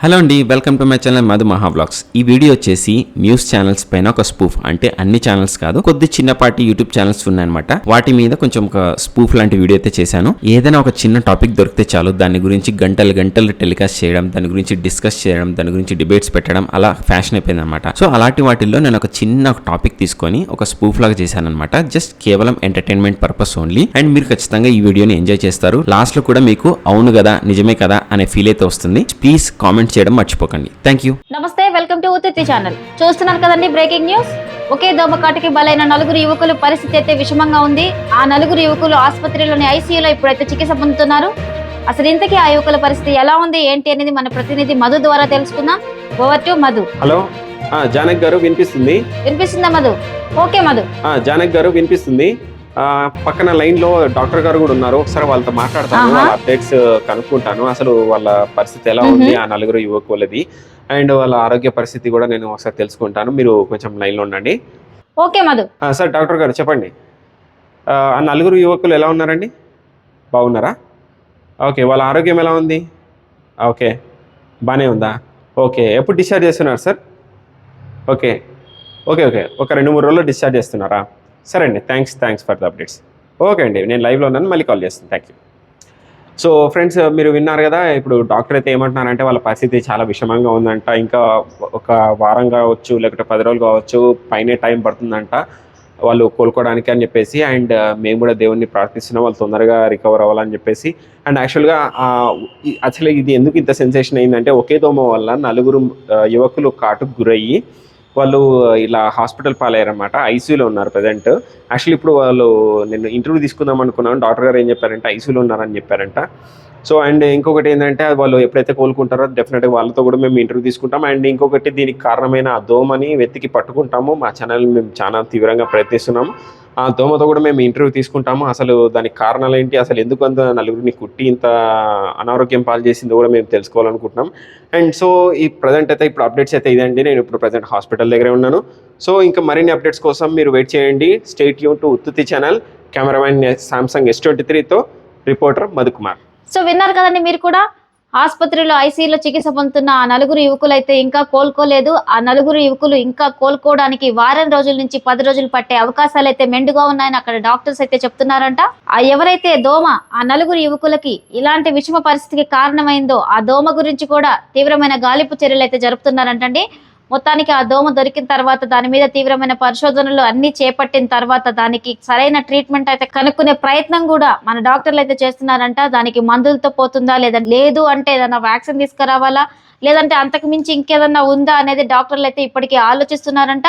Hello అండి, welcome to my channel Madhu మహా vlogs. ఈ వీడియో వచ్చేసి న్యూస్ ఛానల్స్ పైన ఒక స్పూఫ్, అంటే అన్ని ఛానల్స్ కాదు, కొద్ది చిన్నపాటి యూట్యూబ్ ఛానల్స్ ఉన్నాయన్నమాట. వాటి మీద కొంచెం ఒక స్పూఫ్ లాంటి వీడియో అయితే చేశాను. ఏదైనా ఒక చిన్న టాపిక్ దొరికితే చాలు దాని గురించి గంటలు గంటలు టెలికాస్ట్ చేయడం, దాని గురించి డిస్కస్ చేయడం, దాని గురించి డిబేట్స్ పెట్టడం అలా ఫ్యాషన్ అయిపోయింది అనమాట. సో అలాంటి వాటిల్లో నేను ఒక చిన్న టాపిక్ తీసుకొని ఒక స్పూఫ్ లాగా చేశాను అనమాట. జస్ట్ కేవలం ఎంటర్టైన్మెంట్ పర్పస్ ఓన్లీ. అండ్ మీరు ఖచ్చితంగా ఈ వీడియోని ఎంజాయ్ చేస్తారు. లాస్ట్ లో కూడా మీకు అవును కదా, నిజమే కదా అనే ఫీల్ అయితే వస్తుంది. ప్లీజ్ కామెంట్ చేయడం మర్చిపోకండి. Thank you. నమస్తే, వెల్కమ్ టు ఉత్తితి ఛానల్. చూస్తున్నారు కదండి బ్రేకింగ్ న్యూస్. ఒకే దోమకాటికి బలైన నలుగురు యువకుల పరిస్థితి అయితే విషమంగా ఉంది. ఆ నలుగురు యువకులు ఆసుపత్రిలోని ఐసీయూలో ఇప్పుడైతే చికిత్స పొందుతున్నారు. అసలు ఇంతకీ ఆ యువకుల పరిస్థితి ఎలా ఉంది ఏంటి అనేది మన ప్రతినిధి మధు ద్వారా తెలుసుకుందాం. Over to Madhu. హలో జానక్ గారు, వినిపిస్తుందా మధు? ఓకే మధు. జానక్ గారు వినిపిస్తుంది. పక్కన లైన్ లో డాక్టర్ గారు కూడా ఉన్నారు. ఒకసారి వాళ్ళతో మాట్లాడతాను, వాళ్ళ అప్డేట్స్ కనుక్కుంటాను. అసలు వాళ్ళ పరిస్థితి ఎలా ఉంది, ఆ నలుగురు యువకులది, అండ్ వాళ్ళ ఆరోగ్య పరిస్థితి కూడా నేను ఒకసారి తెలుసుకుంటాను. మీరు కొంచెం లైన్ లో ఉండండి. ఓకే మధు. సార్, డాక్టర్ గారు చెప్పండి. ఆ నలుగురు యువకులు ఎలా ఉన్నారండి? బాగున్నారా? ఓకే, వాళ్ళ ఆరోగ్యం ఎలా ఉంది? ఓకే, బాగానే ఉందా? ఓకే, ఎప్పుడు డిశ్చార్జ్ చేస్తున్నారు సార్? ఓకే ఓకే ఓకే ఒక 2-3 రోజుల్లో డిశ్చార్జ్ చేస్తున్నారా? సరే అండి, thanks for the updates. Okay అండి, నేను లైవ్లో ఉన్నాను, మళ్ళీ కాల్ చేస్తాను. Thank you. సో ఫ్రెండ్స్, మీరు విన్నారు కదా. ఇప్పుడు డాక్టర్ అయితే ఏమంటున్నారంటే వాళ్ళ పరిస్థితి చాలా విషమంగా ఉందంట. ఇంకా ఒక వారం కావచ్చు, లేకపోతే 10 రోజులు కావచ్చు, పైనే టైం పడుతుందంట వాళ్ళు కోలుకోవడానికి అని చెప్పేసి. అండ్ మేము కూడా దేవుణ్ణి ప్రార్థిస్తున్నాం వాళ్ళు తొందరగా రికవర్ అవ్వాలని చెప్పేసి. అండ్ యాక్చువల్గా అసలు ఇది ఎందుకు ఇంత సెన్సేషన్ అయిందంటే, ఒకే దోమ వల్ల నలుగురు యువకులు కాటుకు గురయ్యి వాళ్ళు ఇలా హాస్పిటల్ పాలయ్యారన్నమాట. ఐసీయూలో ఉన్నారు ప్రజెంట్. యాక్చువల్లీ ఇప్పుడు వాళ్ళు నేను ఇంటర్వ్యూ తీసుకుందాం అనుకున్నాను. డాక్టర్ గారు ఏం చెప్పారంటే ఐసీయూలో ఉన్నారని చెప్పారంట. సో అండ్ ఇంకొకటి ఏంటంటే, వాళ్ళు ఎప్పుడైతే కోలుకుంటారో డెఫినెట్గా వాళ్ళతో కూడా మేము ఇంటర్వ్యూ తీసుకుంటాం. అండ్ ఇంకొకటి, దీనికి కారణమైన ఆ దోమని వెతికి పట్టుకుంటాము. మా ఛానల్ మేము చాలా తీవ్రంగా ప్రయత్నిస్తున్నాము. ఆ దోమతో కూడా మేము ఇంటర్వ్యూ తీసుకుంటాము. అసలు దానికి కారణాలు ఏంటి, అసలు ఎందుకు అంత నలుగురిని కుట్టి ఇంత అనారోగ్యం పాలు చేసిందో కూడా మేము తెలుసుకోవాలనుకుంటున్నాం. అండ్ సో ఈ ప్రజెంట్ అయితే ఇప్పుడు అప్డేట్స్ అయితే ఇదండి. నేను ఇప్పుడు ప్రజెంట్ హాస్పిటల్ దగ్గరే ఉన్నాను. సో ఇంకా మరిన్ని అప్డేట్స్ కోసం మీరు వెయిట్ చేయండి. Stay tune to Uttuti channel. Cameraman Samsung S23తో రిపోర్టర్ మధుకుమార్. సో విన్నారు కదండి మీరు కూడా. ఆసుపత్రిలో ఐసీయూలో చికిత్స పొందుతున్న ఆ నలుగురు యువకులు అయితే ఇంకా కోలుకోలేదు. ఆ నలుగురు యువకులు ఇంకా కోలుకోవడానికి వారం రోజుల నుంచి 10 రోజులు పట్టే అవకాశాలు అయితే మెండుగా ఉన్నాయని అక్కడ డాక్టర్స్ అయితే చెప్తున్నారంట. ఆ ఎవరైతే దోమ ఆ నలుగురు యువకులకి ఇలాంటి విషమ పరిస్థితికి కారణమైందో ఆ దోమ గురించి కూడా తీవ్రమైన గాలింపు చర్యలు అయితే జరుపుతున్నారంటండి. మొత్తానికి ఆ దోమ దొరికిన తర్వాత దాని మీద తీవ్రమైన పరిశోధనలు అన్ని చేపట్టిన తర్వాత దానికి సరైన ట్రీట్మెంట్ అయితే కనుక్కునే ప్రయత్నం కూడా మన డాక్టర్లు అయితే చేస్తున్నారంట. దానికి మందులతో పోతుందా లేదు అంటే ఏదైనా వ్యాక్సిన్ తీసుకురావాలా, లేదంటే అంతకు మించి ఇంకేదన్నా ఉందా అనేది డాక్టర్లు అయితే ఇప్పటికీ ఆలోచిస్తున్నారంట.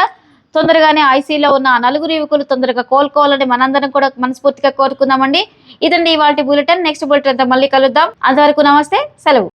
తొందరగానే ఐసీయూలో ఉన్న ఆ నలుగురు యువకులు తొందరగా కోలుకోవాలని మనందరం కూడా మనస్ఫూర్తిగా కోరుకుందామండి. ఇదండి ఇవాల్టి బులెటిన్. నెక్స్ట్ బులెటిన్ తో మళ్ళీ కలుద్దాం. అంతవరకు నమస్తే, సెలవు.